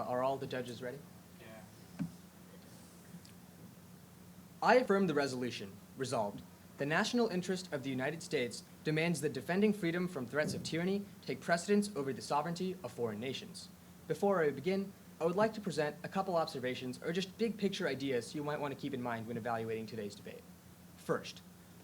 Are all the judges ready? Yeah. I affirm the resolution. Resolved. The national interest of the United States demands that defending freedom from threats of tyranny take precedence over the sovereignty of foreign nations. Before I begin, I would like to present a couple observations or just big picture ideas you might want to keep in mind when evaluating today's debate. First,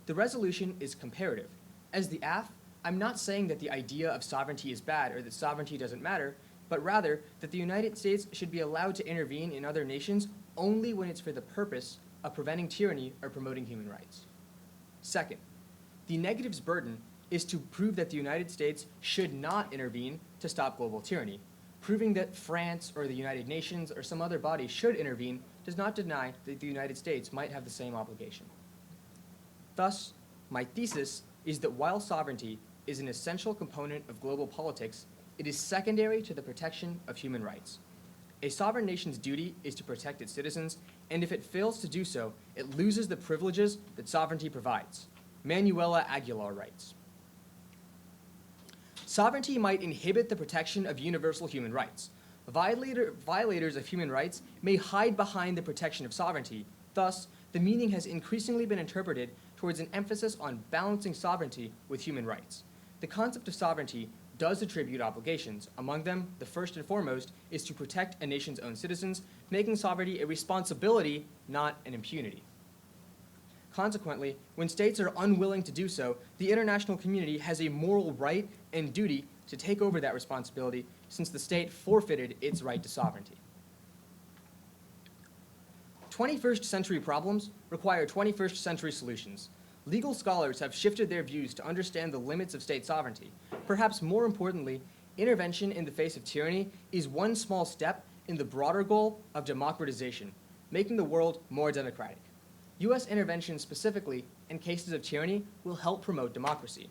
the resolution is comparative. As the AF, I'm not saying that the idea of sovereignty is bad or that sovereignty doesn't matter, but rather that the United States should be allowed to intervene in other nations only when it's for the purpose of preventing tyranny or promoting human rights. Second, the negative's burden is to prove that the United States should not intervene to stop global tyranny. Proving that France or the United Nations or some other body should intervene does not deny that the United States might have the same obligation. Thus, my thesis is that while sovereignty is an essential component of global politics, it is secondary to the protection of human rights. A sovereign nation's duty is to protect its citizens, and if it fails to do so, it loses the privileges that sovereignty provides. Manuela Aguilar writes, "Sovereignty might inhibit the protection of universal human rights. Violators of human rights may hide behind the protection of sovereignty. Thus, the meaning has increasingly been interpreted towards an emphasis on balancing sovereignty with human rights. The concept of sovereignty does attribute obligations. Among them, the first and foremost is to protect a nation's own citizens, making sovereignty a responsibility, not an impunity. Consequently, when states are unwilling to do so, the international community has a moral right and duty to take over that responsibility since the state forfeited its right to sovereignty. 21st century problems require 21st century solutions. Legal scholars have shifted their views to understand the limits of state sovereignty. Perhaps more importantly, intervention in the face of tyranny is one small step in the broader goal of democratization, making the world more democratic. U.S. intervention specifically in cases of tyranny will help promote democracy.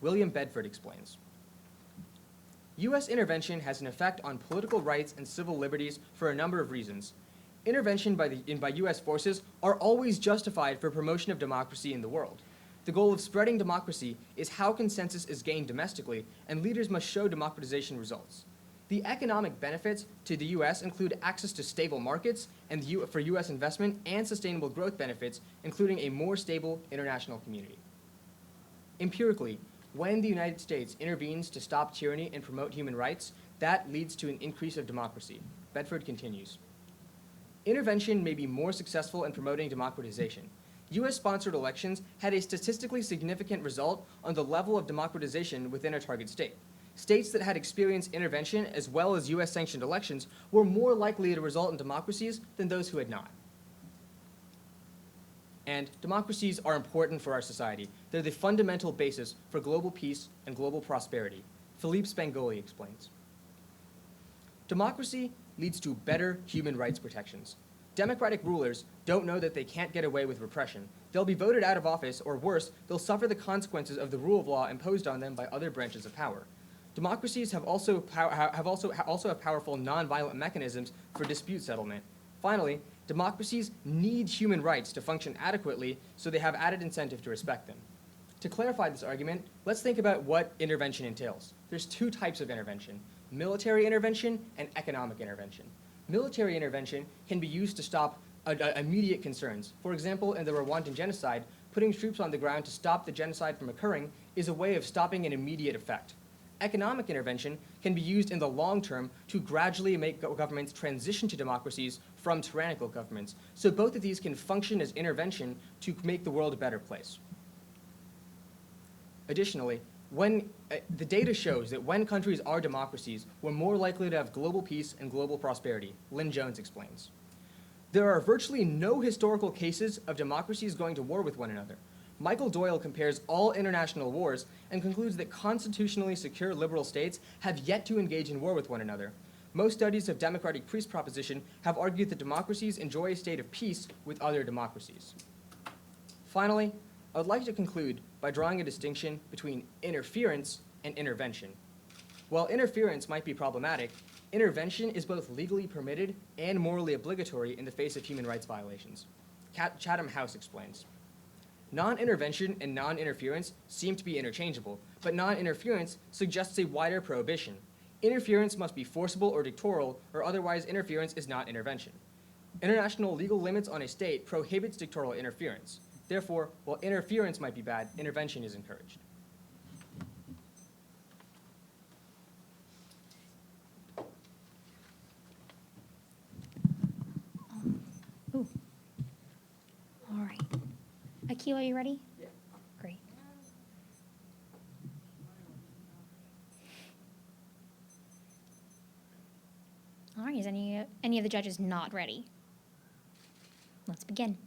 William Bedford explains, U.S. intervention has an effect on political rights and civil liberties for a number of reasons. Intervention by U.S. forces are always justified for promotion of democracy in the world. The goal of spreading democracy is how consensus is gained domestically, and leaders must show democratization results. The economic benefits to the U.S. include access to stable markets and for U.S. investment and sustainable growth benefits, including a more stable international community. Empirically, when the United States intervenes to stop tyranny and promote human rights, that leads to an increase of democracy. Bedford continues, intervention may be more successful in promoting democratization. U.S.-sponsored elections had a statistically significant result on the level of democratization within a target state. States that had experienced intervention as well as U.S.-sanctioned elections were more likely to result in democracies than those who had not. And democracies are important for our society. They're the fundamental basis for global peace and global prosperity. Philippe Spangoli explains, democracy leads to better human rights protections. Democratic rulers don't know that they can't get away with repression. They'll be voted out of office, or worse, they'll suffer the consequences of the rule of law imposed on them by other branches of power. Democracies have also have powerful nonviolent mechanisms for dispute settlement. Finally, democracies need human rights to function adequately, so they have added incentive to respect them. To clarify this argument, let's think about what intervention entails. There's two types of intervention: military intervention and economic intervention. Military intervention can be used to stop immediate concerns. For example, in the Rwandan genocide, putting troops on the ground to stop the genocide from occurring is a way of stopping an immediate effect. Economic intervention can be used in the long term to gradually make governments transition to democracies from tyrannical governments. So both of these can function as intervention to make the world a better place. Additionally, the data shows that when countries are democracies, we're more likely to have global peace and global prosperity. Lynn Jones explains, there are virtually no historical cases of democracies going to war with one another. Michael Doyle compares all international wars and concludes that constitutionally secure liberal states have yet to engage in war with one another. Most studies of democratic presupposition have argued that democracies enjoy a state of peace with other democracies. Finally, I would like to conclude by drawing a distinction between interference and intervention. While interference might be problematic, intervention is both legally permitted and morally obligatory in the face of human rights violations. Chatham House explains, non-intervention and non-interference seem to be interchangeable, but non-interference suggests a wider prohibition. Interference must be forcible or dictatorial, or otherwise interference is not intervention. International legal limits on a state prohibits dictatorial interference. Therefore, while interference might be bad, intervention is encouraged. Ooh. All right. Akil, are you ready? Yeah. Great. All right, is any of the judges not ready? Let's begin.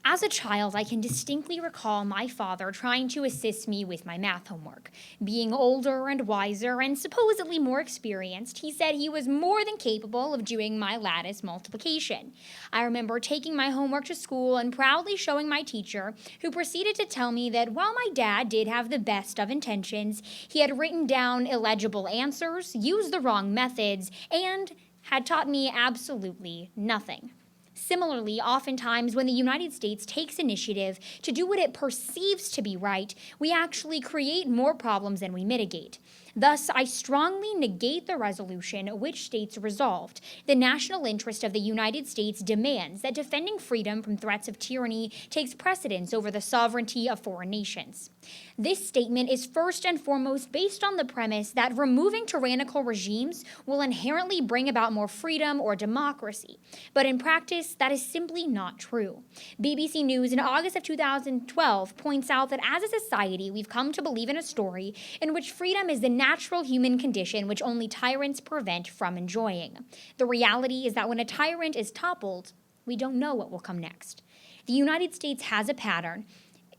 As a child, I can distinctly recall my father trying to assist me with my math homework. Being older and wiser and supposedly more experienced, he said he was more than capable of doing my lattice multiplication. I remember taking my homework to school and proudly showing my teacher, who proceeded to tell me that while my dad did have the best of intentions, he had written down illegible answers, used the wrong methods, and had taught me absolutely nothing. Similarly, oftentimes when the United States takes initiative to do what it perceives to be right, we actually create more problems than we mitigate. Thus, I strongly negate the resolution which states resolved. The national interest of the United States demands that defending freedom from threats of tyranny takes precedence over the sovereignty of foreign nations. This statement is first and foremost based on the premise that removing tyrannical regimes will inherently bring about more freedom or democracy. But in practice, that is simply not true. BBC News in August of 2012 points out that as a society, we've come to believe in a story in which freedom is the natural human condition which only tyrants prevent from enjoying. The reality is that when a tyrant is toppled, we don't know what will come next. The United States has a pattern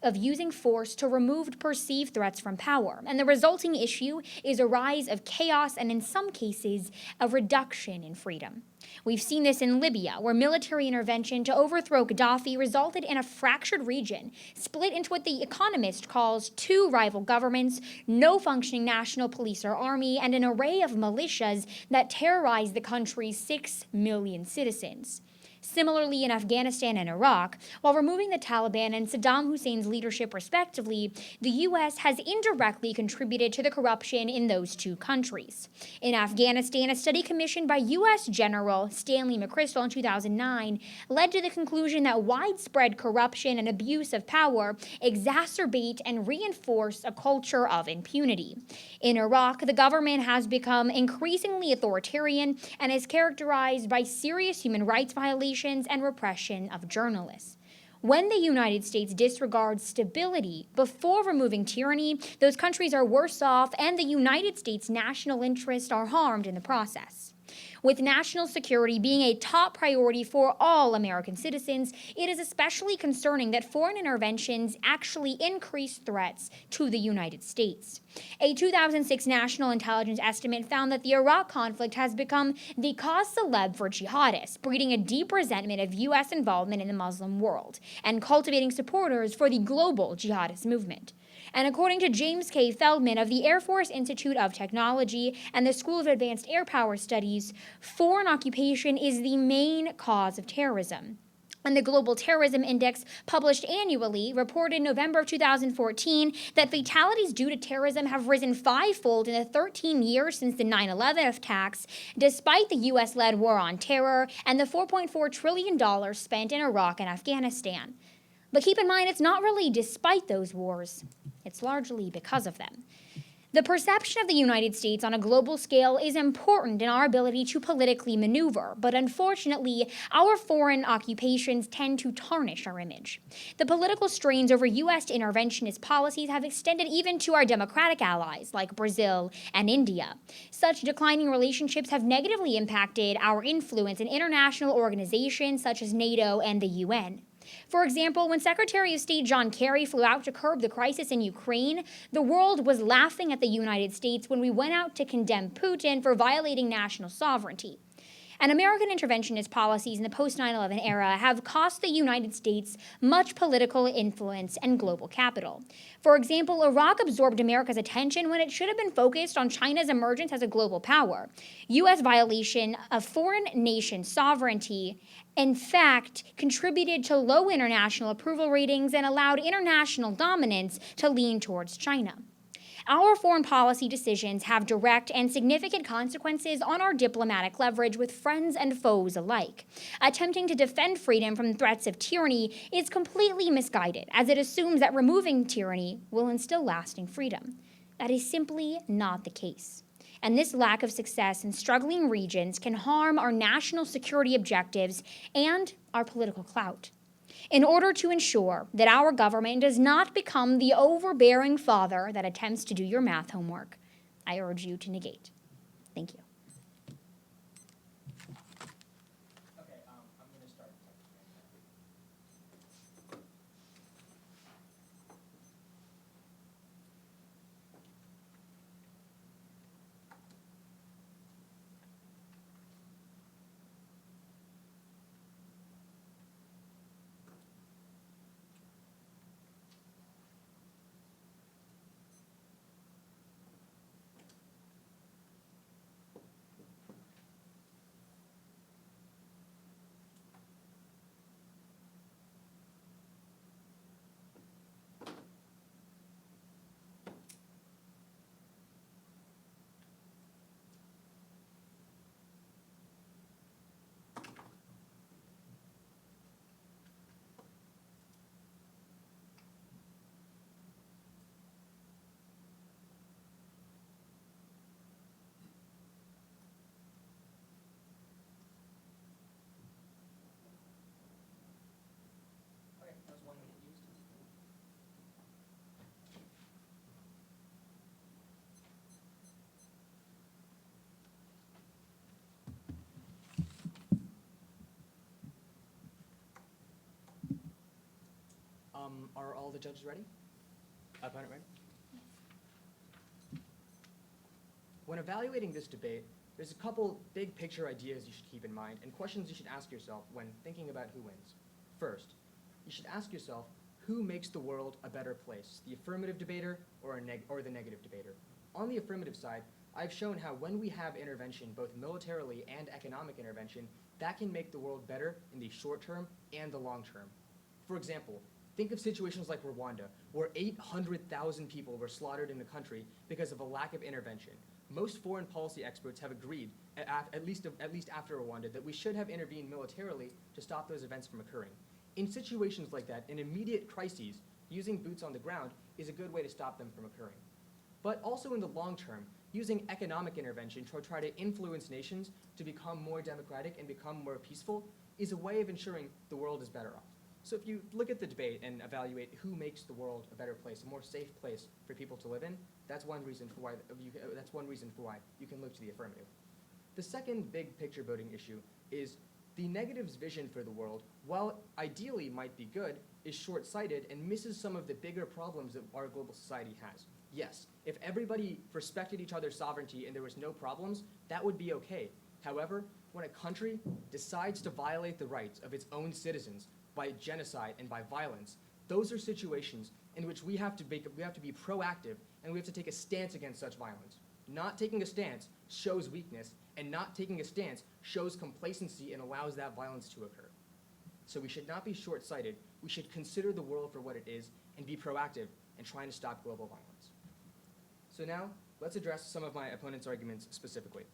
of using force to remove perceived threats from power, and the resulting issue is a rise of chaos and, in some cases, a reduction in freedom. We've seen this in Libya, where military intervention to overthrow Gaddafi resulted in a fractured region, split into what The Economist calls two rival governments, no functioning national police or army, and an array of militias that terrorized the country's 6 million citizens. Similarly, in Afghanistan and Iraq, while removing the Taliban and Saddam Hussein's leadership respectively, the U.S. has indirectly contributed to the corruption in those two countries. In Afghanistan, a study commissioned by U.S. General Stanley McChrystal in 2009 led to the conclusion that widespread corruption and abuse of power exacerbate and reinforce a culture of impunity. In Iraq, the government has become increasingly authoritarian and is characterized by serious human rights violations and repression of journalists. When the United States disregards stability before removing tyranny, those countries are worse off and the United States' national interests are harmed in the process. With national security being a top priority for all American citizens, it is especially concerning that foreign interventions actually increase threats to the United States. A 2006 national intelligence estimate found that the Iraq conflict has become the cause célèbre for jihadists, breeding a deep resentment of U.S. involvement in the Muslim world and cultivating supporters for the global jihadist movement. And according to James K. Feldman of the Air Force Institute of Technology and the School of Advanced Air Power Studies, foreign occupation is the main cause of terrorism. And the Global Terrorism Index, published annually, reported in November of 2014 that fatalities due to terrorism have risen fivefold in the 13 years since the 9/11 attacks, despite the U.S.-led war on terror and the $4.4 trillion spent in Iraq and Afghanistan. But keep in mind, it's not really despite those wars. It's largely because of them. The perception of the United States on a global scale is important in our ability to politically maneuver, but unfortunately, our foreign occupations tend to tarnish our image. The political strains over U.S. interventionist policies have extended even to our democratic allies like Brazil and India. Such declining relationships have negatively impacted our influence in international organizations such as NATO and the UN. For example, when Secretary of State John Kerry flew out to curb the crisis in Ukraine, the world was laughing at the United States when we went out to condemn Putin for violating national sovereignty. And American interventionist policies in the post-9/11 era have cost the United States much political influence and global capital. For example, Iraq absorbed America's attention when it should have been focused on China's emergence as a global power. U.S. violation of foreign nation sovereignty, in fact, contributed to low international approval ratings and allowed international dominance to lean towards China. Our foreign policy decisions have direct and significant consequences on our diplomatic leverage with friends and foes alike. Attempting to defend freedom from threats of tyranny is completely misguided, as it assumes that removing tyranny will instill lasting freedom. That is simply not the case. And this lack of success in struggling regions can harm our national security objectives and our political clout. In order to ensure that our government does not become the overbearing father that attempts to do your math homework, I urge you to negate. Thank you. Okay, I'm going to start. Okay, that was 1 minute used. Are all the judges ready? Opponent ready? When evaluating this debate, there's a couple big picture ideas you should keep in mind and questions you should ask yourself when thinking about who wins. First, you should ask yourself, who makes the world a better place, the affirmative debater or the negative debater? On the affirmative side, I've shown how when we have intervention, both militarily and economic intervention, that can make the world better in the short term and the long term. For example, think of situations like Rwanda, where 800,000 people were slaughtered in the country because of a lack of intervention. Most foreign policy experts have agreed, at least after Rwanda, that we should have intervened militarily to stop those events from occurring. In situations like that, in immediate crises, using boots on the ground is a good way to stop them from occurring. But also in the long term, using economic intervention to try to influence nations to become more democratic and become more peaceful is a way of ensuring the world is better off. So if you look at the debate and evaluate who makes the world a better place, a more safe place for people to live in, that's one reason for why you can look to the affirmative. The second big picture voting issue is the negative's vision for the world, while ideally might be good, is short-sighted and misses some of the bigger problems that our global society has. Yes, if everybody respected each other's sovereignty and there was no problems, that would be okay. However, when a country decides to violate the rights of its own citizens by genocide and by violence, those are situations in which we have to be proactive and we have to take a stance against such violence. Not taking a stance shows weakness, and not taking a stance shows complacency and allows that violence to occur. So we should not be short-sighted. We should consider the world for what it is and be proactive in trying to stop global violence. So now, let's address some of my opponent's arguments specifically.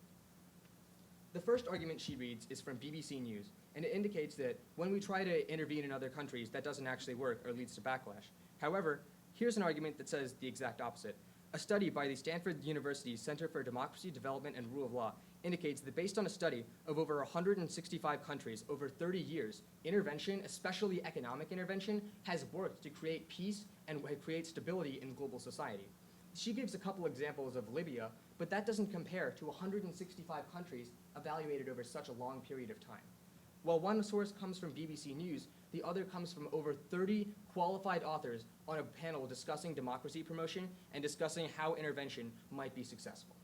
The first argument she reads is from BBC News, and it indicates that when we try to intervene in other countries, that doesn't actually work or leads to backlash. However, here's an argument that says the exact opposite. A study by the Stanford University Center for Democracy, Development, and Rule of Law indicates that based on a study of over 165 countries over 30 years, intervention, especially economic intervention, has worked to create peace and create stability in global society. She gives a couple examples of Libya, but that doesn't compare to 165 countries evaluated over such a long period of time. While one source comes from BBC News, the other comes from over 30 qualified authors on a panel discussing democracy promotion and discussing how intervention might be successful.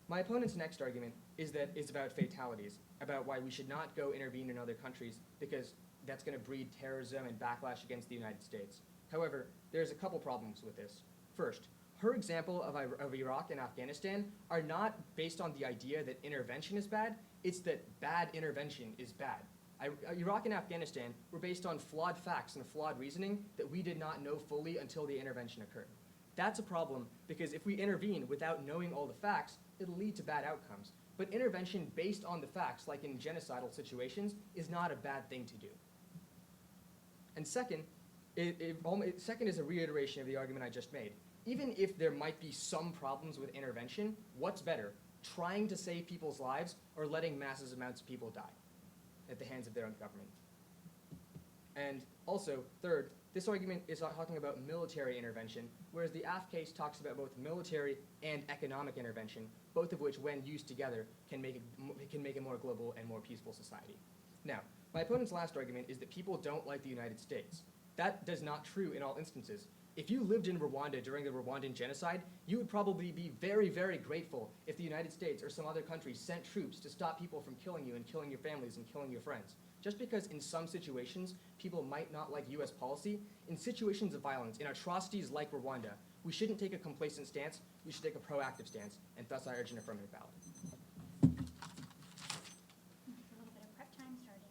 My opponent's next argument is about fatalities, about why we should not go intervene in other countries because that's going to breed terrorism and backlash against the United States. However, there's a couple problems with this. First, her example of Iraq and Afghanistan are not based on the idea that intervention is bad, it's that bad intervention is bad. Iraq and Afghanistan were based on flawed facts and flawed reasoning that we did not know fully until the intervention occurred. That's a problem because if we intervene without knowing all the facts, it'll lead to bad outcomes. But intervention based on the facts, like in genocidal situations, is not a bad thing to do. And second, second is a reiteration of the argument I just made. Even if there might be some problems with intervention, what's better, trying to save people's lives or letting massive amounts of people die at the hands of their own government? And also, third, this argument is talking about military intervention, whereas the AF case talks about both military and economic intervention, both of which, when used together, can make a more global and more peaceful society. Now, my opponent's last argument is that people don't like the United States. That is not true in all instances. If you lived in Rwanda during the Rwandan genocide, you would probably be very, very grateful if the United States or some other country sent troops to stop people from killing you and killing your families and killing your friends. Just because in some situations people might not like US policy, in situations of violence, in atrocities like Rwanda, we shouldn't take a complacent stance, we should take a proactive stance, and thus I urge an affirmative ballot. A little bit of prep time starting.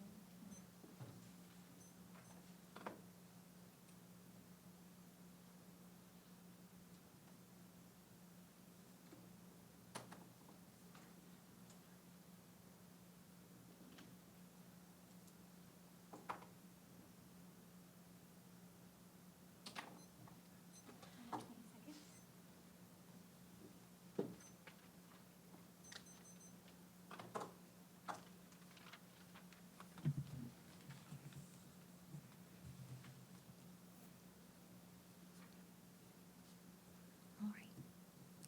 All right.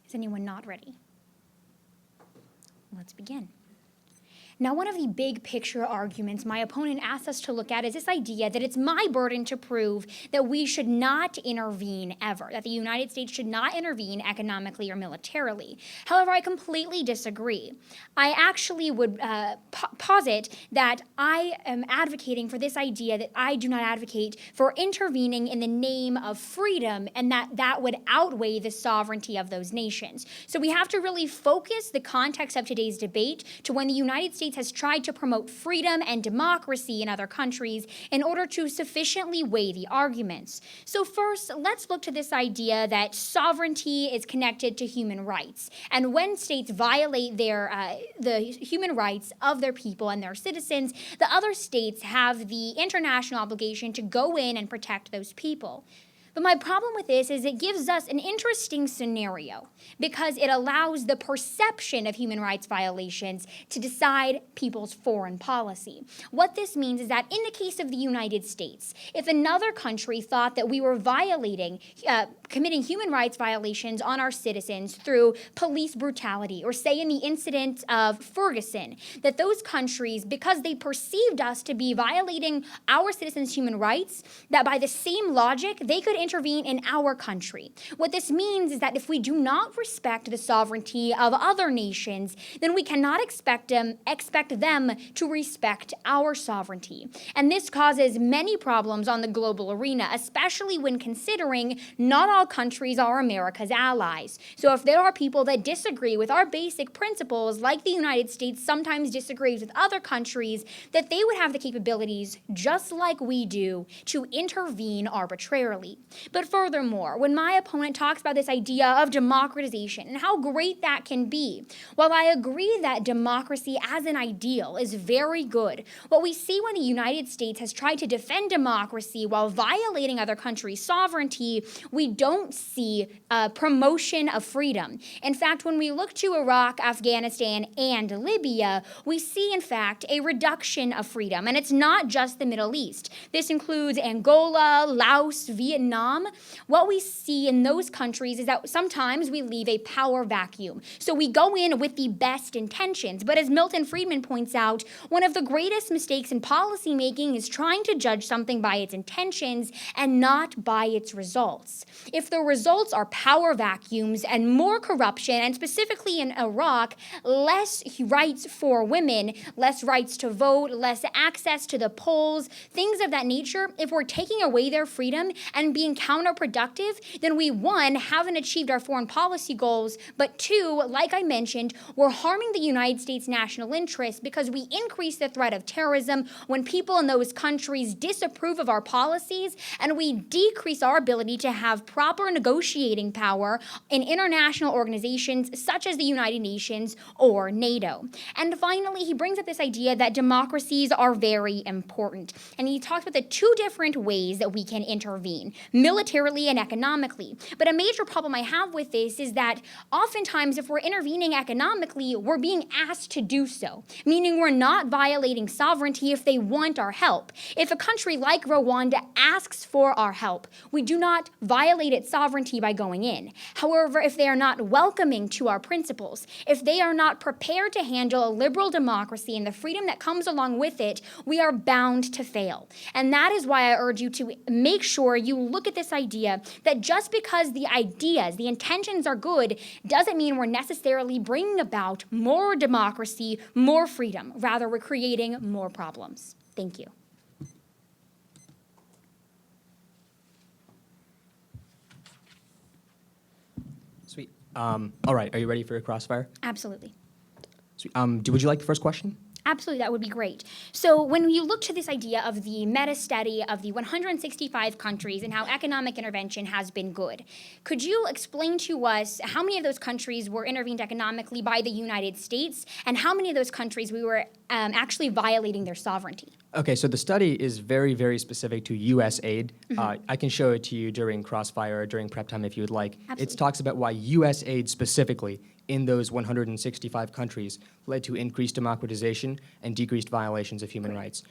Is anyone not ready? Let's begin. Now, one of the big picture arguments my opponent asks us to look at is this idea that it's my burden to prove that we should not intervene ever, that the United States should not intervene economically or militarily. However, I completely disagree. I actually would posit that I am advocating for this idea that I do not advocate for intervening in the name of freedom, and that would outweigh the sovereignty of those nations. So we have to really focus the context of today's debate to when the United States has tried to promote freedom and democracy in other countries in order to sufficiently weigh the arguments. So first, let's look to this idea that sovereignty is connected to human rights. And when states violate the human rights of their people and their citizens, the other states have the international obligation to go in and protect those people. But my problem with this is it gives us an interesting scenario because it allows the perception of human rights violations to decide people's foreign policy. What this means is that in the case of the United States, if another country thought that we were committing human rights violations on our citizens through police brutality, or say in the incident of Ferguson, that those countries, because they perceived us to be violating our citizens' human rights, that by the same logic, they could intervene in our country. What this means is that if we do not respect the sovereignty of other nations, then we cannot expect them to respect our sovereignty. And this causes many problems on the global arena, especially when considering not all countries are America's allies. So if there are people that disagree with our basic principles, like the United States sometimes disagrees with other countries, that they would have the capabilities, just like we do, to intervene arbitrarily. But furthermore, when my opponent talks about this idea of democratization and how great that can be, while I agree that democracy as an ideal is very good, what we see when the United States has tried to defend democracy while violating other countries' sovereignty, we don't see a promotion of freedom. In fact, when we look to Iraq, Afghanistan, and Libya, we see, in fact, a reduction of freedom. And it's not just the Middle East. This includes Angola, Laos, Vietnam. What we see in those countries is that sometimes we leave a power vacuum. So we go in with the best intentions. But as Milton Friedman points out, one of the greatest mistakes in policymaking is trying to judge something by its intentions and not by its results. If the results are power vacuums and more corruption, and specifically in Iraq, less rights for women, less rights to vote, less access to the polls, things of that nature, if we're taking away their freedom and being being counterproductive, then we, one, haven't achieved our foreign policy goals, but two, like I mentioned, we're harming the United States' national interest because we increase the threat of terrorism when people in those countries disapprove of our policies, and we decrease our ability to have proper negotiating power in international organizations such as the United Nations or NATO. And finally, he brings up this idea that democracies are very important. And he talks about the two different ways that we can intervene, militarily and economically. But a major problem I have with this is that oftentimes if we're intervening economically, we're being asked to do so, meaning we're not violating sovereignty if they want our help. If a country like Rwanda asks for our help, we do not violate its sovereignty by going in. However, if they are not welcoming to our principles, if they are not prepared to handle a liberal democracy and the freedom that comes along with it, we are bound to fail. And that is why I urge you to make sure you look at this idea that just because the ideas, the intentions are good, doesn't mean we're necessarily bringing about more democracy, more freedom. Rather, we're creating more problems. Thank you. Sweet. All right, are you ready for a crossfire? Absolutely. Sweet. Would you like the first question? Absolutely, that would be great. So when you look to this idea of the meta-study of the 165 countries and how economic intervention has been good, could you explain to us how many of those countries were intervened economically by the United States and how many of those countries we were actually violating their sovereignty? Okay, so the study is very, very specific to U.S. aid. I can show it to you during Crossfire or during prep time if you would like. Absolutely. It talks about why U.S. aid specifically in those 165 countries led to increased democratization and decreased violations of human rights.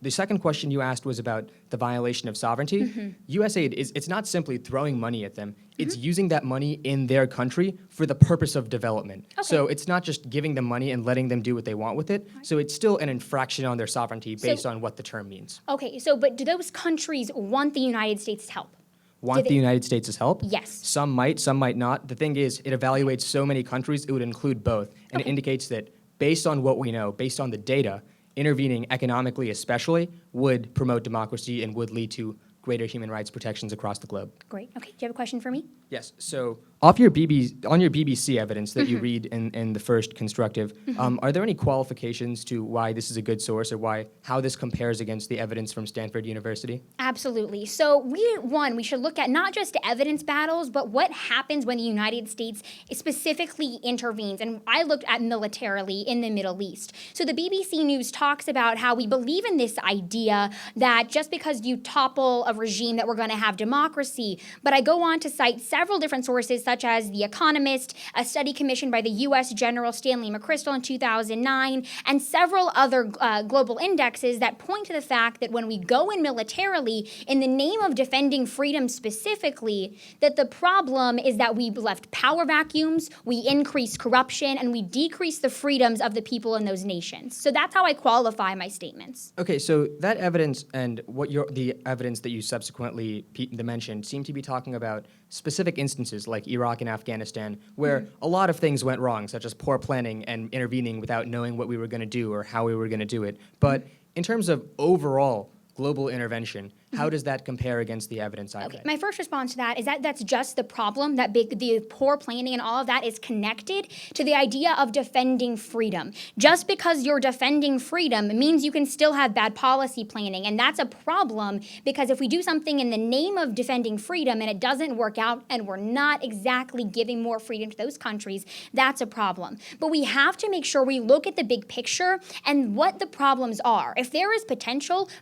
The second question you asked was about the violation of sovereignty. U.S. aid, it's not simply throwing money at them. It's using that money in their country for the purpose of development. Okay. So it's not just giving them money and letting them do what they want with it. So it's still an infraction on their sovereignty based on what the term means. Okay, so but do those countries want the United States' help? Want the United States' help? Yes. Some might not. The thing is, it evaluates so many countries, it would include both. And it indicates that based on what we know, based on the data, intervening economically especially would promote democracy and would lead to greater human rights protections across the globe. Great. Okay, do you have a question for me? Yes. So on your BBC evidence that you read in the first constructive, are there any qualifications to why this is a good source or how this compares against the evidence from Stanford University? Absolutely. So we should look at not just evidence battles, but what happens when the United States specifically intervenes. And I looked at militarily in the Middle East. So the BBC News talks about how we believe in this idea that just because you topple a regime that we're going to have democracy. But I go on to cite several different sources such as The Economist, a study commissioned by the U.S. General Stanley McChrystal in 2009, and several other global indexes that point to the fact that when we go in militarily, in the name of defending freedom specifically, that the problem is that we left power vacuums, we increase corruption, and we decrease the freedoms of the people in those nations. So that's how I qualify my statements. Okay, so that evidence and the evidence that you subsequently mentioned seem to be talking about specific instances like Iraq and Afghanistan, where a lot of things went wrong, such as poor planning and intervening without knowing what we were going to do or how we were going to do it. But in terms of overall global intervention, how does that compare against the evidence I read? My first response to that is that that's just the problem, the poor planning and all of that is connected to the idea of defending freedom. Just because you're defending freedom means you can still have bad policy planning, and that's a problem because if we do something in the name of defending freedom and it doesn't work out and we're not exactly giving more freedom to those countries, that's a problem. But we have to make sure we look at the big picture and what the problems are. If there is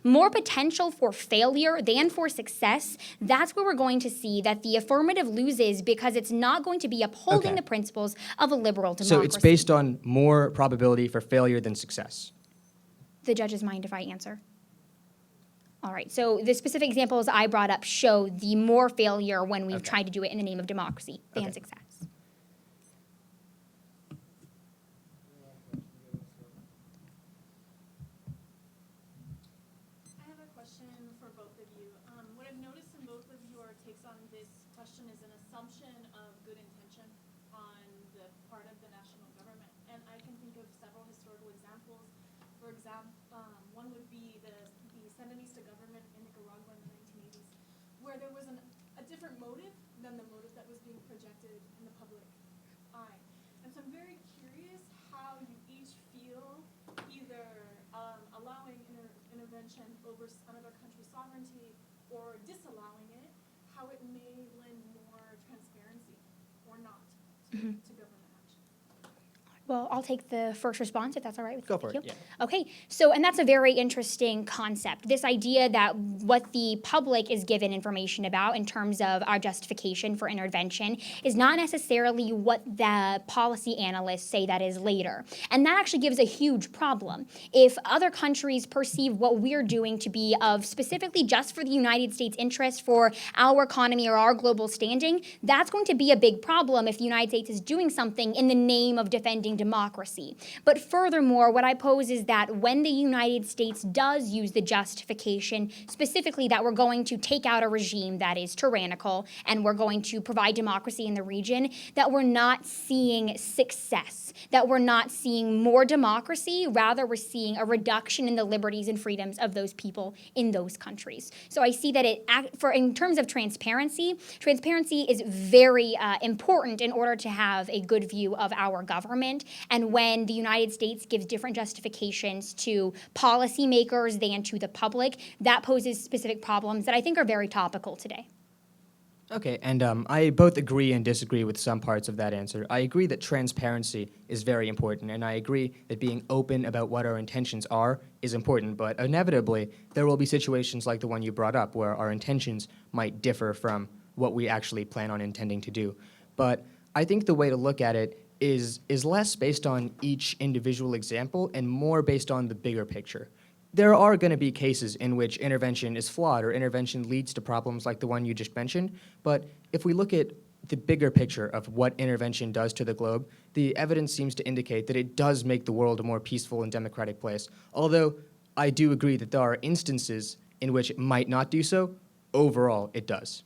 more potential for failure than for success, that's where we're going to see that the affirmative loses because it's not going to be upholding the principles of a liberal democracy. So it's based on more probability for failure than success. The judges mind if I answer? All right, so the specific examples I brought up show the more failure when we've tried to do it in the name of democracy than success. What I've noticed in both of your takes on this question is an assumption of good intention on the part of the national government. And I can think of several historical examples. For example, one would be the Sandinista government in Nicaragua in the 1980s, where there was an different motive than the motive that was being projected in the public eye. And so I'm very curious how you each feel either allowing intervention over another country's sovereignty or disallowing it, how it may lend more transparency or not to government action. Well, I'll take the first response if that's all right with Go you. for Thank it, you. yeah. Okay, so, and that's a very interesting concept. This idea that what the public is given information about in terms of our justification for intervention is not necessarily what the policy analysts say that is later. And that actually gives a huge problem. If other countries perceive what we're doing to be of specifically just for the United States interest, for our economy or our global standing, that's going to be a big problem if the United States is doing something in the name of defending democracy. But furthermore, what I pose is that when the United States does use the justification, specifically that we're going to take out a regime that is tyrannical and we're going to provide democracy in the region, that we're not seeing success, that we're not seeing more democracy, rather we're seeing a reduction in the liberties and freedoms of those people in those countries. So I see that in terms of transparency is very important in order to have a good view of our government. And when the United States gives different justifications to policymakers than to the public, that poses specific problems that I think are very topical today. Okay, and I both agree and disagree with some parts of that answer. I agree that transparency is very important, and I agree that being open about what our intentions are is important, but inevitably there will be situations like the one you brought up where our intentions might differ from what we actually plan on intending to do. But I think the way to look at it is less based on each individual example and more based on the bigger picture. There are going to be cases in which intervention is flawed or intervention leads to problems like the one you just mentioned, but if we look at the bigger picture of what intervention does to the globe, the evidence seems to indicate that it does make the world a more peaceful and democratic place. Although I do agree that there are instances in which it might not do so, overall it does.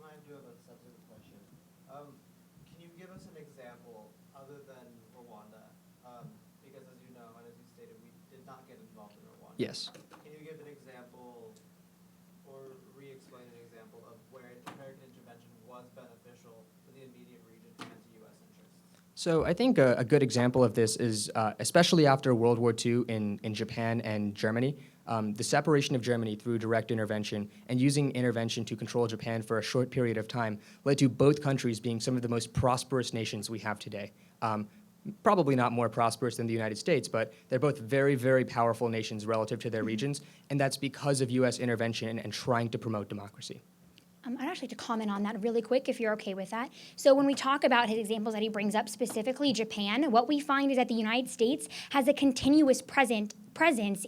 I do have a substantive question. Can you give us an example other than Rwanda? Because as you know, and as you stated, we did not get involved in Rwanda. Yes. Can you give an example or re-explain an example of where American intervention was beneficial to the immediate region and to U.S. interests? So I think a good example of this is, especially after World War II in Japan and Germany, the separation of Germany through direct intervention and using intervention to control Japan for a short period of time led to both countries being some of the most prosperous nations we have today. Probably not more prosperous than the United States, but they're both very, very powerful nations relative to their regions, and that's because of U.S. intervention and trying to promote democracy. I'd actually like to comment on that really quick, if you're okay with that. So when we talk about his examples that he brings up, specifically Japan, what we find is that the United States has a continuous presence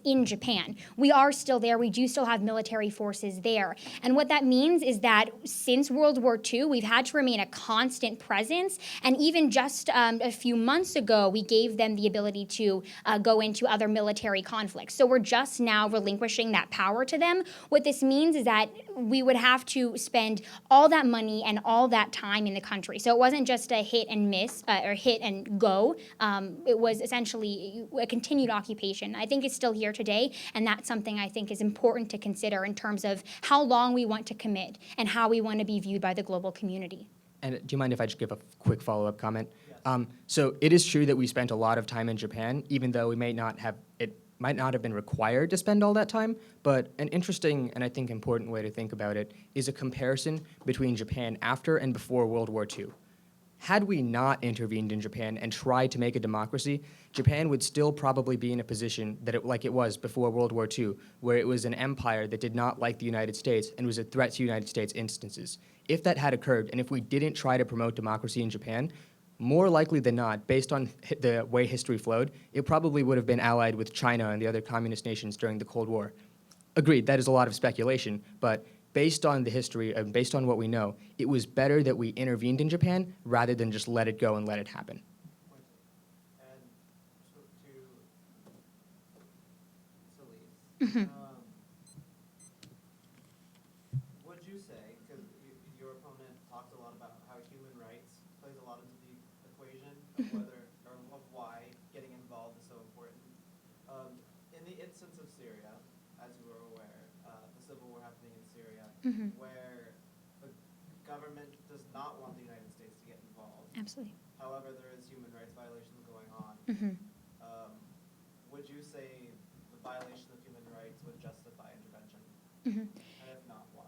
in Japan. We are still there. We do still have military forces there. And what that means is that since World War II, we've had to remain a constant presence. And even just a few months ago, we gave them the ability to go into other military conflicts. So we're just now relinquishing that power to them. What this means is that we would have to spend all that money and all that time in the country. So it wasn't just a hit and miss or hit and go. It was essentially a continued occupation. I think it's still here today, and that's something I think is important to consider in terms of how long we want to commit and how we want to be viewed by the global community. And do you mind if I just give a quick follow-up comment? Yes. So it is true that we spent a lot of time in Japan, even though it might not have been required to spend all that time, but an interesting and I think important way to think about it is a comparison between Japan after and before World War II. Had we not intervened in Japan and tried to make a democracy, Japan would still probably be in a position like it was before World War II, where it was an empire that did not like the United States and was a threat to United States instances. If that had occurred, and if we didn't try to promote democracy in Japan, more likely than not, based on the way history flowed, it probably would have been allied with China and the other communist nations during the Cold War. Agreed, that is a lot of speculation, but based on the history and based on what we know, it was better that we intervened in Japan rather than just let it go and let it happen. And to Celise, would you say, because your opponent talked a lot about how human rights plays a lot into the equation of whether or of why getting involved is so important. In the instance of Syria, as you are aware, the civil war happening in Syria, where the government does not want the United States to get involved. Absolutely. However, there is human rights violations going on. Would you say the violation of human rights would justify intervention? And if not, why?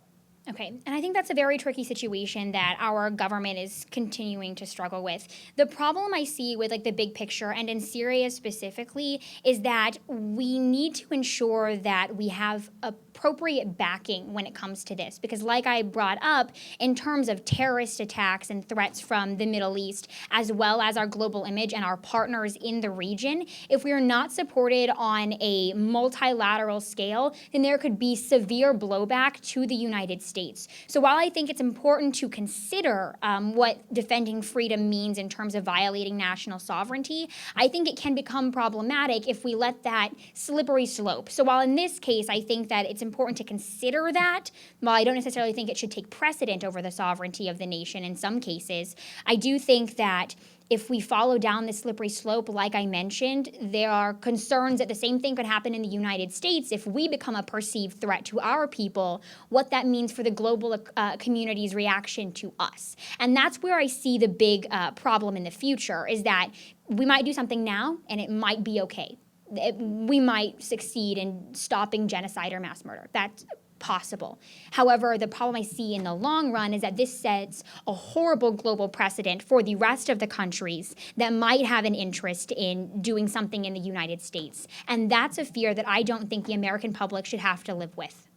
Okay, and I think that's a very tricky situation that our government is continuing to struggle with. The problem I see with like the big picture and in Syria specifically is that we need to ensure that we have appropriate backing when it comes to this, because like I brought up, in terms of terrorist attacks and threats from the Middle East, as well as our global image and our partners in the region, if we are not supported on a multilateral scale, then there could be severe blowback to the United States. So while I think it's important to consider what defending freedom means in terms of violating national sovereignty, I think it can become problematic if we let that slippery slope. So while in this case, I think that it's important to consider that, while I don't necessarily think it should take precedent over the sovereignty of the nation in some cases, I do think that if we follow down this slippery slope, like I mentioned, there are concerns that the same thing could happen in the United States if we become a perceived threat to our people, what that means for the global community's reaction to us. And that's where I see the big problem in the future, is that we might do something now and it might be okay. We might succeed in stopping genocide or mass murder. That's possible. However, the problem I see in the long run is that this sets a horrible global precedent for the rest of the countries that might have an interest in doing something in the United States. And that's a fear that I don't think the American public should have to live with.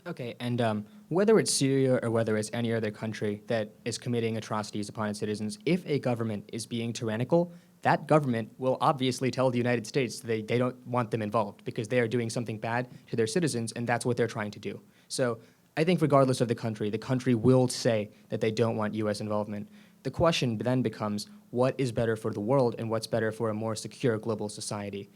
Okay, and whether it's Syria or whether it's any other country that is committing atrocities upon its citizens, if a government is being tyrannical, that government will obviously tell the United States they don't want them involved because they are doing something bad to their citizens, and that's what they're trying to do. So I think regardless of the country will say that they don't want U.S. involvement. The question then becomes, what is better for the world and what's better for a more secure global society?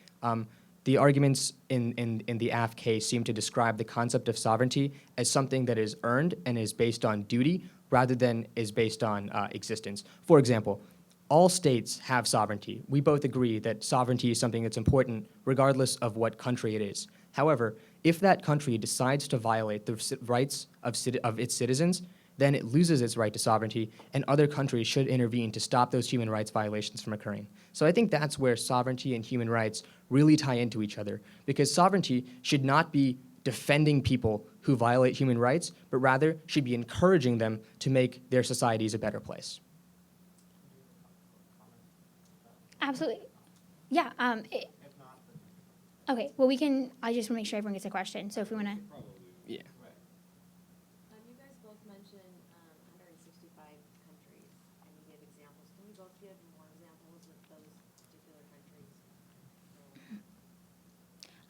The arguments in the AF case seem to describe the concept of sovereignty as something that is earned and is based on duty rather than is based on existence. For example, all states have sovereignty. We both agree that sovereignty is something that's important regardless of what country it is. However, if that country decides to violate the rights of its citizens, then it loses its right to sovereignty, and other countries should intervene to stop those human rights violations from occurring. So I think that's where sovereignty and human rights really tie into each other, because sovereignty should not be defending people who violate human rights, but rather should be encouraging them to make their societies a better place. Absolutely. Yeah. Okay, well, I just want to make sure everyone gets a question. So if we want to. Yeah. You guys both mentioned 165 countries, and you gave examples. Can you both give more examples of those particular countries?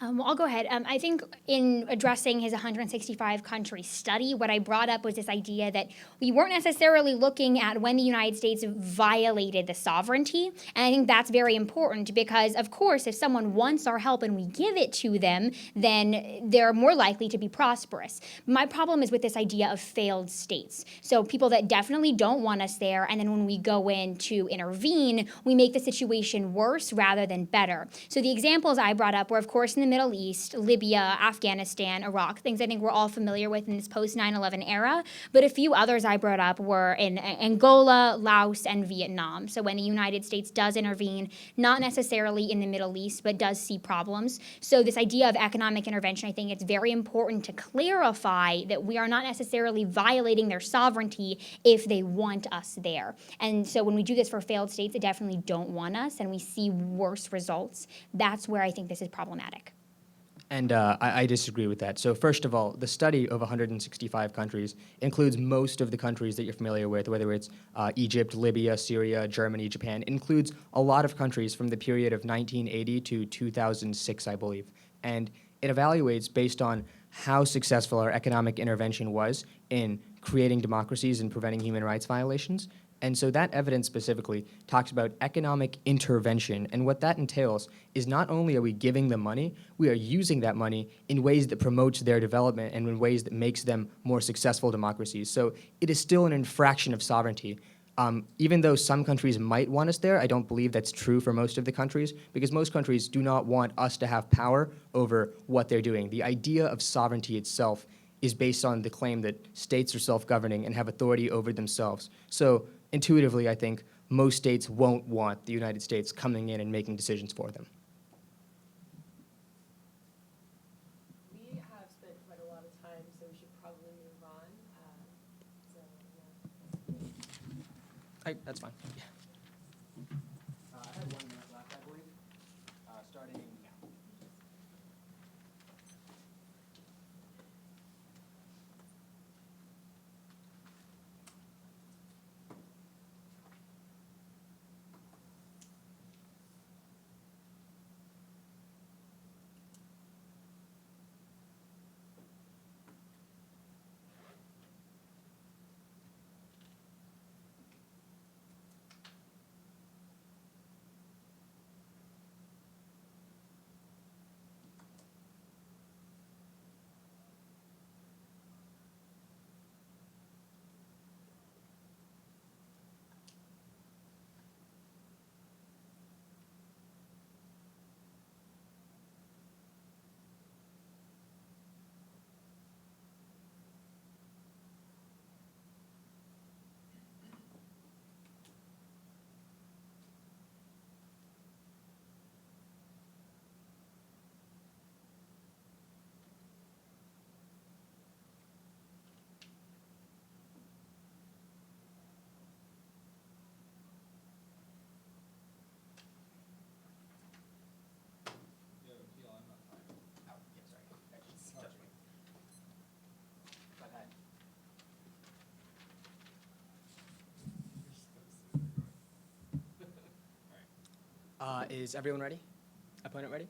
Well, I'll go ahead. I think in addressing his 165 country study, what I brought up was this idea that we weren't necessarily looking at when the United States violated the sovereignty. And I think that's very important because, of course, if someone wants our help and we give it to them, then they're more likely to be prosperous. My problem is with this idea of failed states. So people that definitely don't want us there, and then when we go in to intervene, we make the situation worse rather than better. So the examples I brought up were, of course, in the Middle East, Libya, Afghanistan, Iraq, things I think we're all familiar with in this post-9/11 era. But a few others I brought up were in Angola, Laos, and Vietnam. So when the United States does intervene, not necessarily in the Middle East, but does see problems. So this idea of economic intervention, I think it's very important to clarify that we are not necessarily violating their sovereignty if they want us there. And so when we do this for failed states that definitely don't want us and we see worse results, that's where I think this is problematic. And I disagree with that. So first of all, the study of 165 countries includes most of the countries that you're familiar with, whether it's Egypt, Libya, Syria, Germany, Japan. It includes a lot of countries from the period of 1980 to 2006, I believe. And it evaluates based on how successful our economic intervention was in creating democracies and preventing human rights violations. And so that evidence specifically talks about economic intervention, and what that entails is not only are we giving them money, we are using that money in ways that promotes their development and in ways that makes them more successful democracies. So it is still an infraction of sovereignty. Even though some countries might want us there, I don't believe that's true for most of the countries, because most countries do not want us to have power over what they're doing. The idea of sovereignty itself is based on the claim that states are self-governing and have authority over themselves. So intuitively, I think most states won't want the United States coming in and making decisions for them. We have spent quite a lot of time, so we should probably move on. So, yeah. That's fine. I had 1 minute left, I believe, starting now. Is everyone ready? Opponent ready?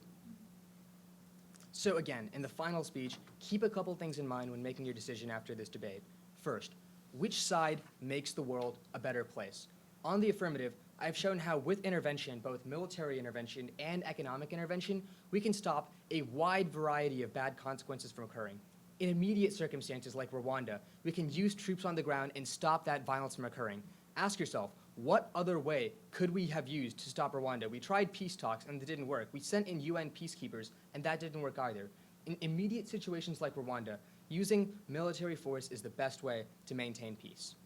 So again, in the final speech, keep a couple things in mind when making your decision after this debate. First, which side makes the world a better place? On the affirmative, I've shown how with intervention, both military intervention and economic intervention, we can stop a wide variety of bad consequences from occurring. In immediate circumstances like Rwanda, we can use troops on the ground and stop that violence from occurring. Ask yourself, what other way could we have used to stop Rwanda? We tried peace talks and it didn't work. We sent in UN peacekeepers and that didn't work either. In immediate situations like Rwanda, using military force is the best way to maintain peace.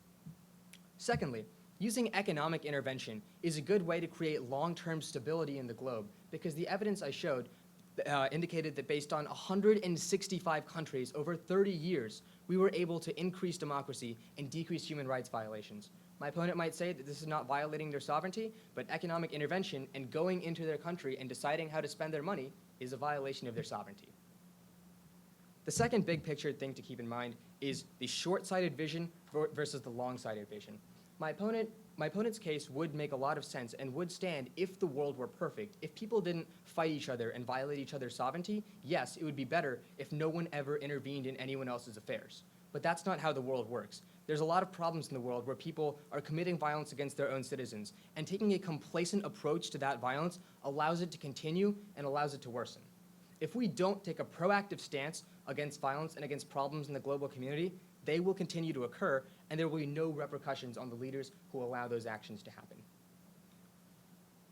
Secondly, using economic intervention is a good way to create long-term stability in the globe because the evidence I showed indicated that based on 165 countries over 30 years, we were able to increase democracy and decrease human rights violations. My opponent might say that this is not violating their sovereignty, but economic intervention and going into their country and deciding how to spend their money is a violation of their sovereignty. The second big picture thing to keep in mind is the short-sighted vision versus the long-sighted vision. My opponent's case would make a lot of sense and would stand if the world were perfect. If people didn't fight each other and violate each other's sovereignty, yes, it would be better if no one ever intervened in anyone else's affairs. But that's not how the world works. There's a lot of problems in the world where people are committing violence against their own citizens, and taking a complacent approach to that violence allows it to continue and allows it to worsen. If we don't take a proactive stance against violence and against problems in the global community, they will continue to occur, and there will be no repercussions on the leaders who allow those actions to happen.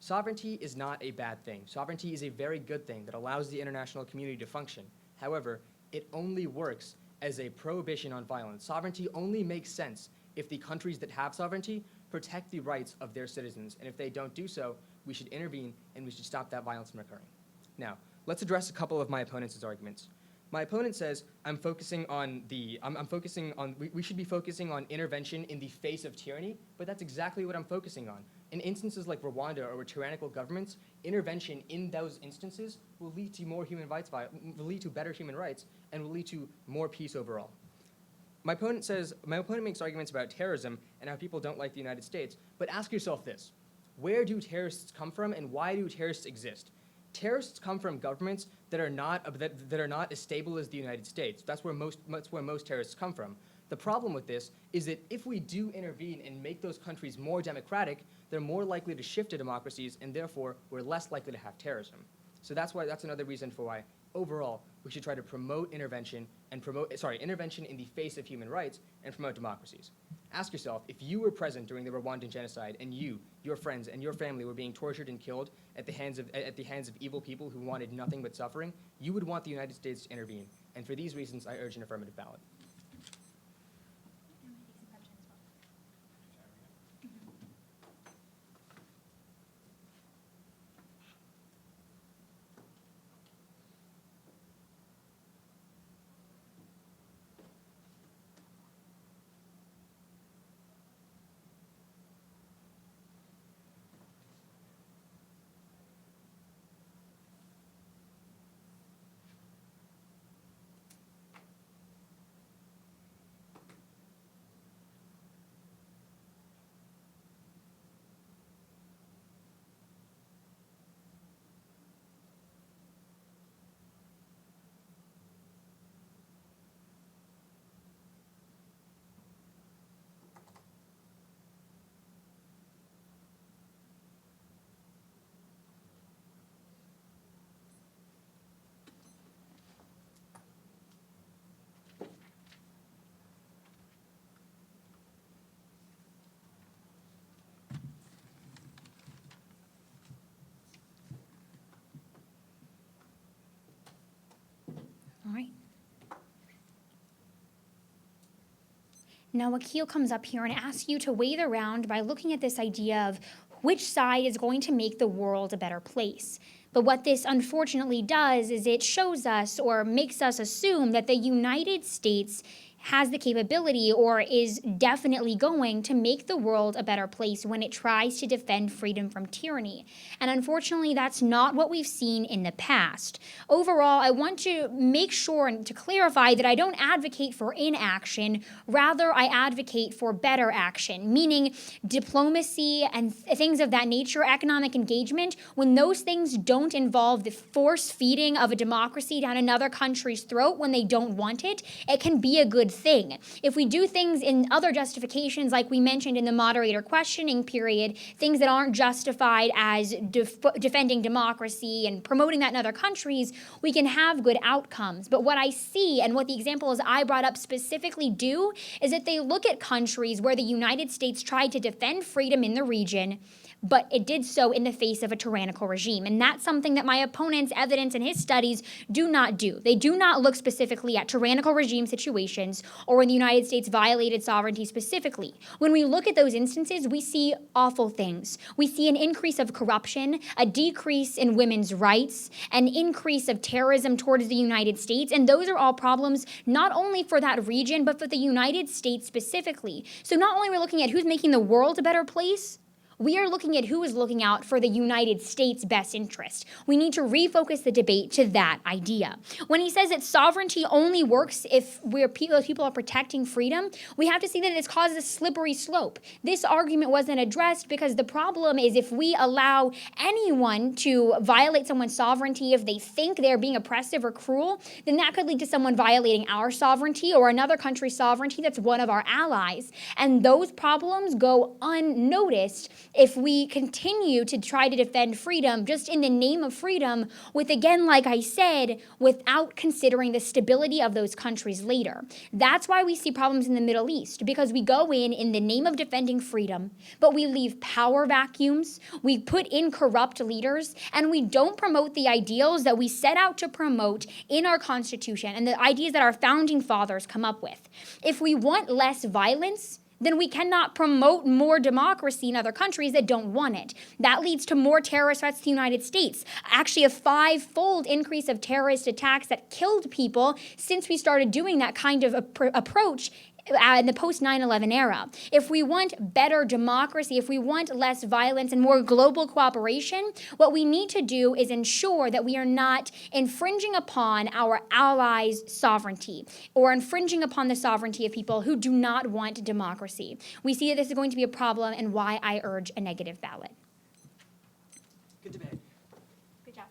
Sovereignty is not a bad thing. Sovereignty is a very good thing that allows the international community to function. However, it only works as a prohibition on violence. Sovereignty only makes sense if the countries that have sovereignty protect the rights of their citizens. And if they don't do so, we should intervene and we should stop that violence from occurring. Now, let's address a couple of my opponent's arguments. My opponent says we should be focusing on intervention in the face of tyranny, but that's exactly what I'm focusing on. In instances like Rwanda or with tyrannical governments, intervention in those instances will lead to will lead to better human rights and will lead to more peace overall. My opponent makes arguments about terrorism and how people don't like the United States, but ask yourself this: where do terrorists come from and why do terrorists exist? Terrorists come from governments that are not as stable as the United States. That's where most terrorists come from. The problem with this is that if we do intervene and make those countries more democratic, they're more likely to shift to democracies, and therefore we're less likely to have terrorism. So that's another reason for why overall we should try to promote intervention in the face of human rights and promote democracies. Ask yourself, if you were present during the Rwandan genocide and you, your friends, and your family were being tortured and killed at the hands of evil people who wanted nothing but suffering, you would want the United States to intervene. And for these reasons, I urge an affirmative ballot. All right. Now, Akil comes up here and asks you to weigh the round by looking at this idea of which side is going to make the world a better place. But what this unfortunately does is it shows us or makes us assume that the United States has the capability or is definitely going to make the world a better place when it tries to defend freedom from tyranny. And unfortunately, that's not what we've seen in the past. Overall, I want to make sure and to clarify that I don't advocate for inaction. Rather, I advocate for better action, meaning diplomacy and things of that nature, economic engagement. When those things don't involve the force feeding of a democracy down another country's throat when they don't want it, it can be a good thing. If we do things in other justifications, like we mentioned in the moderator questioning period, things that aren't justified as defending democracy and promoting that in other countries, we can have good outcomes. But what I see and what the examples I brought up specifically do is that they look at countries where the United States tried to defend freedom in the region, but it did so in the face of a tyrannical regime. And that's something that my opponent's evidence and his studies do not do. They do not look specifically at tyrannical regime situations or when the United States violated sovereignty specifically. When we look at those instances, we see awful things. We see an increase of corruption, a decrease in women's rights, an increase of terrorism towards the United States. And those are all problems not only for that region, but for the United States specifically. So not only are we looking at who's making the world a better place, we are looking at who is looking out for the United States' best interest. We need to refocus the debate to that idea. When he says that sovereignty only works if people are protecting freedom, we have to see that this causes a slippery slope. This argument wasn't addressed because the problem is if we allow anyone to violate someone's sovereignty if they think they're being oppressive or cruel, then that could lead to someone violating our sovereignty or another country's sovereignty that's one of our allies. And those problems go unnoticed if we continue to try to defend freedom just in the name of freedom with, again, like I said, without considering the stability of those countries later. That's why we see problems in the Middle East, because we go in the name of defending freedom, but we leave power vacuums, we put in corrupt leaders, and we don't promote the ideals that we set out to promote in our Constitution and the ideas that our founding fathers come up with. If we want less violence, then we cannot promote more democracy in other countries that don't want it. That leads to more terrorist threats to the United States. Actually, a 5-fold increase of terrorist attacks that killed people since we started doing that kind of approach in the post-9/11 era. If we want better democracy, if we want less violence and more global cooperation, what we need to do is ensure that we are not infringing upon our allies' sovereignty or infringing upon the sovereignty of people who do not want democracy. We see that this is going to be a problem and why I urge a negative ballot. Good debate. Good job.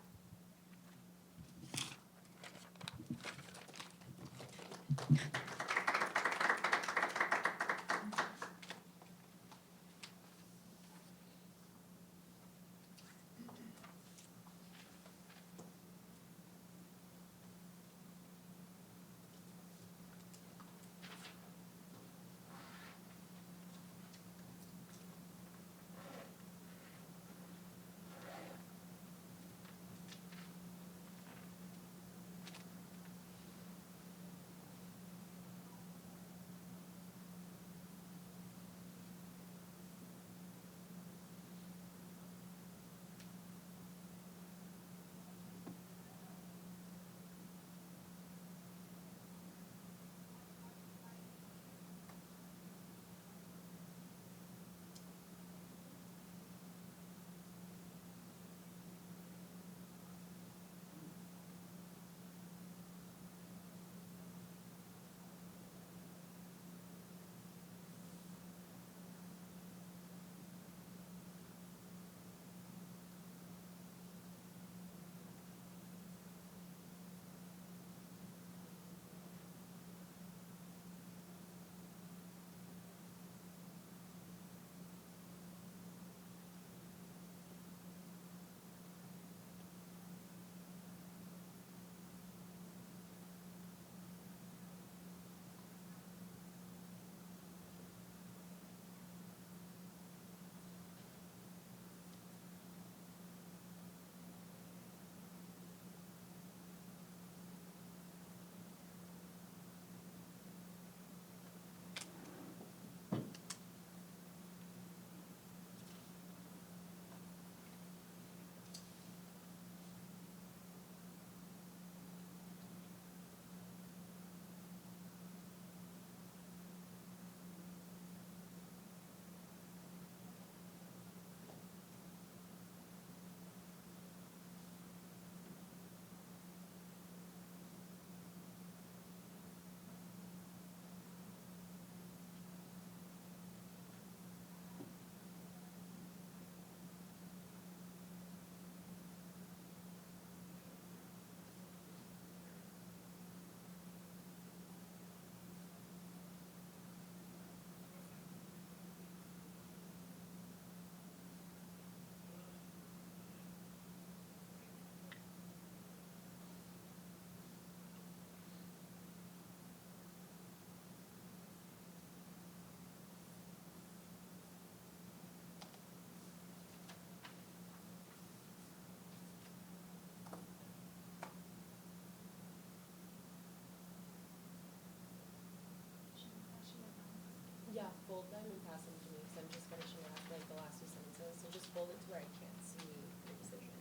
bold them and pass them to me, because I'm just finishing off like the last two sentences, so just bold it to where I can't see your decision.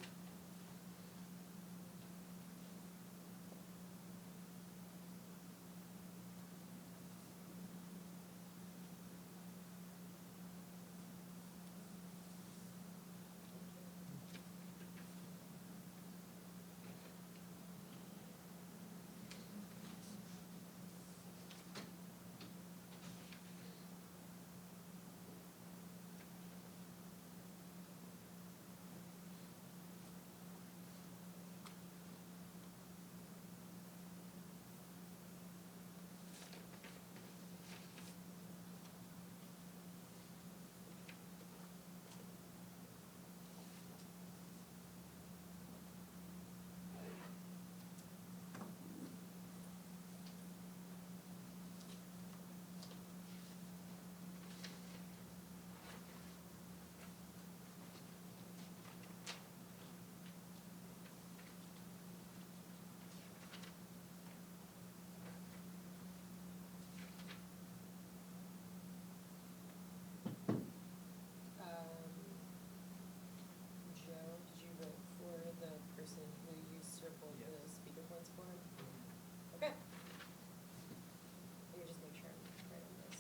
Joe, did you vote for the person who you circled the Yes. speaker points for? Okay. Let me just make sure I'm right on this.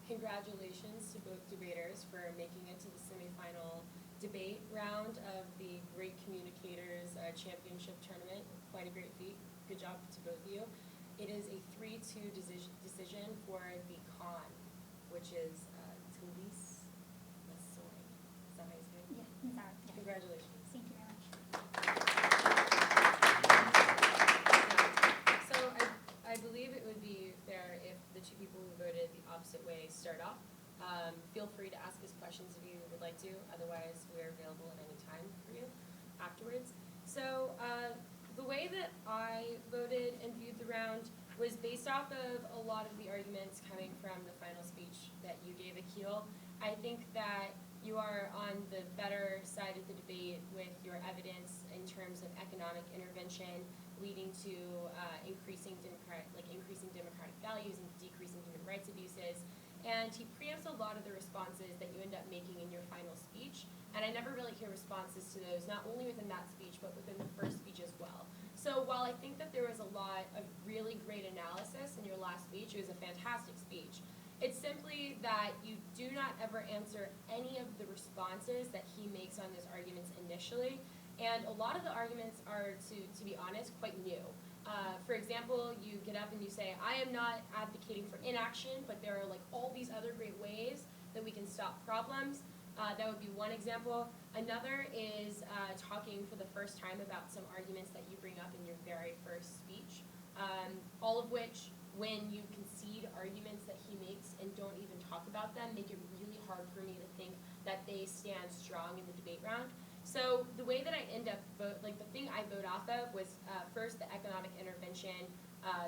Congratulations to both debaters for making it to the semifinal debate round of the Great Communicators Championship Tournament. Quite a great feat. Good job to both of you. It is a 3-2 decision for the con, which is Talise Massoy. Is that how you say it? Yeah, Nazar, yeah. Congratulations. Thank you very much. So I believe it would be fair if the two people who voted the opposite way start off. Feel free to ask us questions if you would like to. Otherwise, we're available at any time for you afterwards. So the way that I voted and viewed the round was based off of a lot of the arguments coming from the final speech that you gave, Akil. I think that you are on the better side of the debate with your evidence in terms of economic intervention leading to increasing democratic values and decreasing human rights abuses. And he preempts a lot of the responses that you end up making in your final speech. And I never really hear responses to those, not only within that speech, but within the first speech as well. So while I think that there was a lot of really great analysis in your last speech, it was a fantastic speech, it's simply that you do not ever answer any of the responses that he makes on those arguments initially. And a lot of the arguments are, to be honest, quite new. For example, you get up and you say, I am not advocating for inaction, but there are like all these other great ways that we can stop problems. That would be one example. Another is talking for the first time about some arguments that you bring up in your very first speech, all of which, when you concede arguments that he makes and don't even talk about them, make it really hard for me to think that they stand strong in the debate round. So the way that I end up the thing I vote off of was first the economic intervention,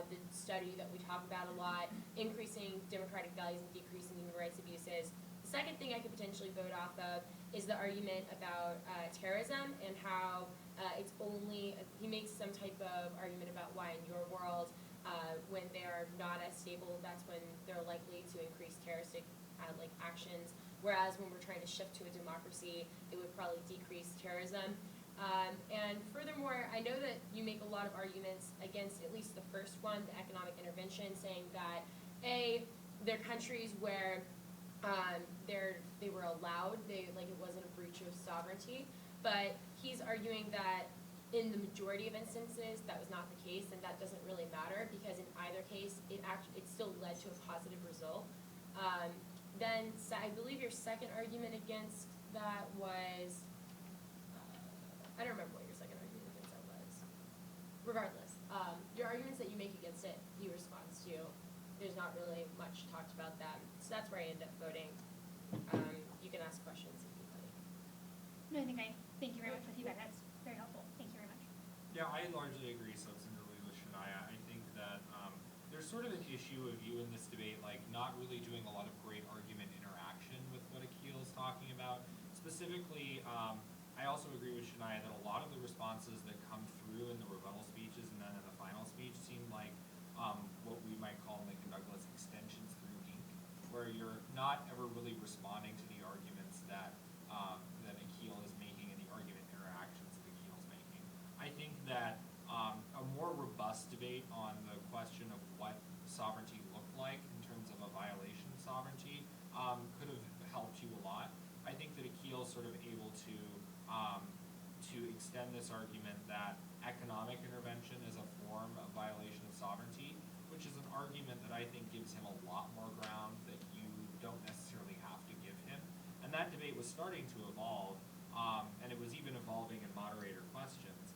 the study that we talk about a lot, increasing democratic values and decreasing human rights abuses. The second thing I could potentially vote off of is the argument about terrorism and how it's only, he makes some type of argument about why in your world, when they are not as stable, that's when they're likely to increase terroristic actions. Whereas when we're trying to shift to a democracy, it would probably decrease terrorism. And furthermore, I know that you make a lot of arguments against at least the first one, the economic intervention, saying that they're countries where they were allowed, it wasn't a breach of sovereignty. But he's arguing that in the majority of instances, that was not the case, and that doesn't really matter because in either case, it still led to a positive result. Then I believe your second argument against that was, I don't remember what your second argument against that was. Regardless, your arguments that you make against it, he responds to. There's not really much talked about that. So that's where I end up voting. You can ask questions if you'd like. No, thank you very much for the feedback. That's very helpful. Thank you very much. Yeah, I largely agree substantively with Shania. I think that there's sort of an issue of you in this debate, not really doing a lot of great argument interaction with what Akil is talking about. Specifically, I also agree with Shania that a lot of the responses that come through in the rebuttal speeches not ever really responding to the arguments that that Akil is making and the argument interactions that Akil's making. I think that a more robust debate on the question of what sovereignty looked like in terms of a violation of sovereignty could have helped you a lot. I think that Akil's sort of able to extend this argument that economic intervention is a form of violation of sovereignty, which is an argument that I think gives him a lot more ground that you don't necessarily have to give him. And that debate was starting to evolve, and it was even evolving in moderator questions.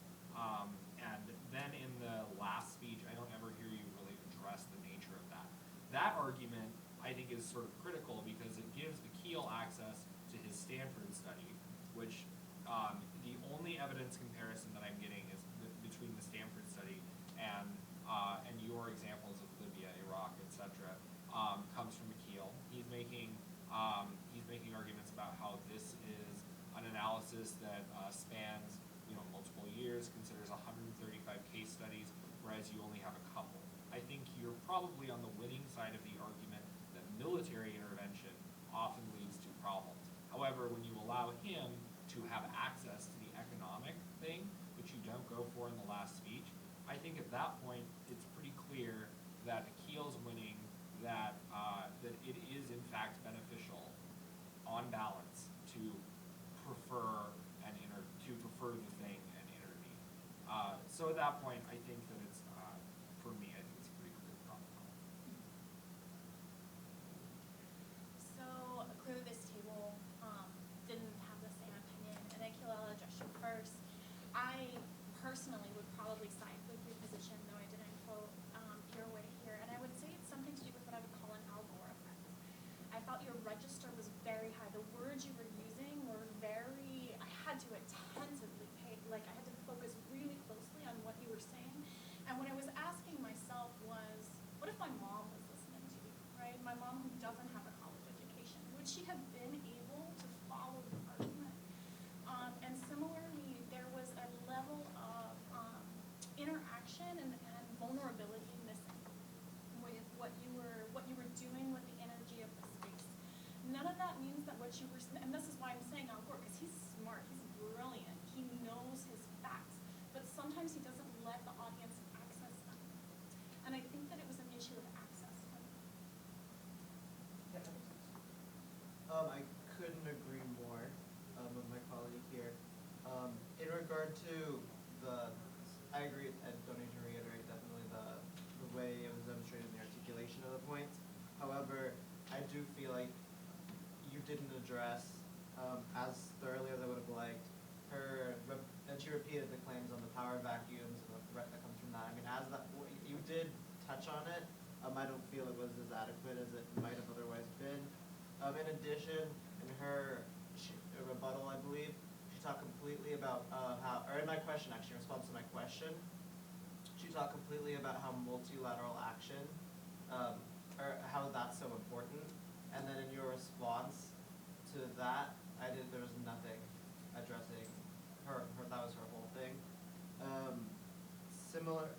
And then in the last speech, I don't ever hear you really address the nature of that. That argument, I think, is sort of critical because it gives Akil access to his Stanford study, which the only evidence comparison that I'm getting is between the Stanford study and your examples of Libya, Iraq, etc. Comes from Akil. He's making arguments about how this is an analysis that spans multiple years, considers 135 case studies, whereas you only have a couple. I think you're probably on the winning side of the argument that military intervention often leads to problems. However, when you allow him to have access to the economic thing, which you don't go for in the last speech, I think at that point it's pretty clear that Akil's winning, that it is in fact beneficial, on balance, to prefer the thing and intervene. So at that point, I think that it's for me, I think it's a pretty clear problem. So clearly this table didn't have the same opinion, and Akil, I'll address you first. I personally would probably side with your position, though I didn't quote your way here, and I would say it's something to do with what I would call an Al Gore effect. I felt your register was very high. The words you were using were very, I had to attentively pay, like I had to focus really closely on what you were saying. And what I was asking myself was, what if my mom was listening to you, right? My mom who doesn't have a college education, would she have been able to follow the argument? And similarly, there was a level of interaction and vulnerability missing with what you were doing with the energy of the space. None of that means that what you were, and this is why I'm saying Al Gore, because he's smart, he's brilliant, he knows his facts, but sometimes he doesn't let the audience access them. And I think that it was an issue of access. I couldn't agree more with my colleague here. In regard to I agree, and don't need to reiterate definitely the way it was demonstrated in the articulation of the points. However, I do feel like you didn't address as thoroughly as I would have liked and she repeated the claims on the power vacuums and the threat that comes from that. I mean, as that you did touch on it, I don't feel it was as adequate as it might have otherwise been. In addition, in her rebuttal, I believe, she talked completely about or in my question actually, in response to my question, she talked completely about how multilateral action, or how that's so important. And then in your response to that, there was nothing addressing her, that was her whole thing.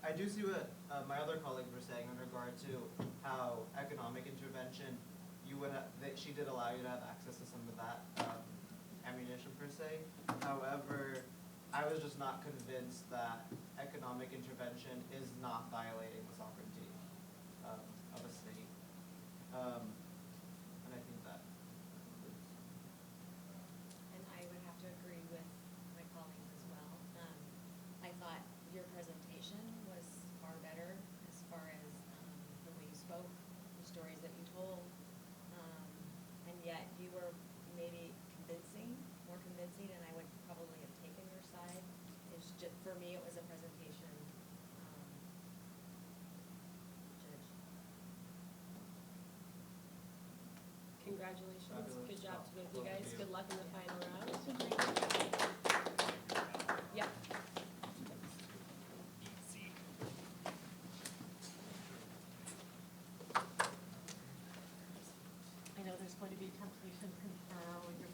I do see what my other colleagues were saying in regard to how economic intervention, she did allow you to have access to some of that ammunition per se. However, I was just not convinced that economic intervention is not violating the sovereignty of a state. And I think that concludes. And I would have to agree with my colleagues as well. I thought your presentation was far better as far as the way you spoke, the stories that you told, and yet you were maybe more convincing, and I would probably have taken your side. It's just, for me, it was a presentation. Judge. Congratulations. Fabulous. Good job to both you Thank guys. you. Good luck in the final round. Yep. See. I know there's going to be temptation to confer with your